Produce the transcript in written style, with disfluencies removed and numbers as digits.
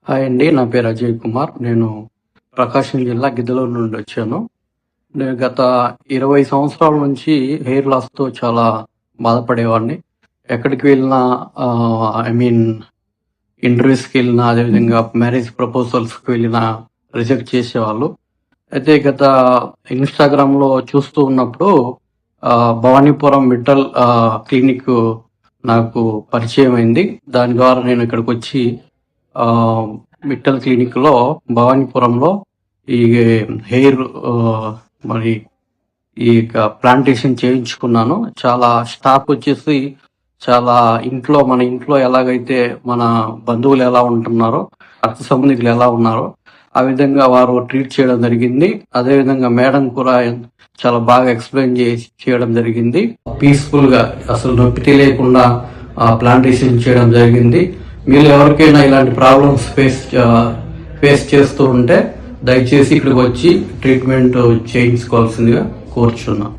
Hi అండి. నా పేరు అజయ్ కుమార్. నేను ప్రకాశం జిల్లా గిద్దలూరు నుండి వచ్చాను. నేను గత 20 సంవత్సరాల నుంచి హెయిర్ లాస్‌తో చాలా బాధపడేవాడిని. ఎక్కడికి వెళ్ళినా ఐ మీన్ ఇంటర్వ్యూస్‌కి వెళ్ళినా, అదేవిధంగా మ్యారేజ్ ప్రపోజల్స్‌కి వెళ్ళినా రిజెక్ట్ చేసేవాళ్ళు. అయితే గత ఇన్‌స్టాగ్రామ్‌లో చూస్తూ ఉన్నప్పుడు భవానీపురం విఠల్ క్లినిక్ నాకు పరిచయమైంది. దాని ద్వారా నేను ఇక్కడికొచ్చి విఠల్ క్లినిక్‌లో భవానీపురంలో ఈ హెయిర్ మరి ఈ ప్లాంటేషన్ చేయించుకున్నాను. చాలా స్టాఫ్ వచ్చేసి చాలా మన ఇంట్లో ఎలాగైతే మన బంధువులు ఎలా ఉంటున్నారో, రక్త సంబంధికులు ఎలా ఉన్నారో ఆ విధంగా వారు ట్రీట్ చేయడం జరిగింది. అదేవిధంగా మేడం కూడా చాలా బాగా ఎక్స్ప్లెయిన్ చేయడం జరిగింది. పీస్ఫుల్గా అసలు నొప్పి తెలియకుండా ప్లాంటేషన్ చేయడం జరిగింది. మీరు ఎవరికైనా ఇలాంటి ప్రాబ్లమ్స్ ఫేస్ చేస్తూ ఉంటే దయచేసి ఇక్కడికి వచ్చి ట్రీట్మెంట్ చేయించుకోవాల్సిందిగా కోరుచున్నాను.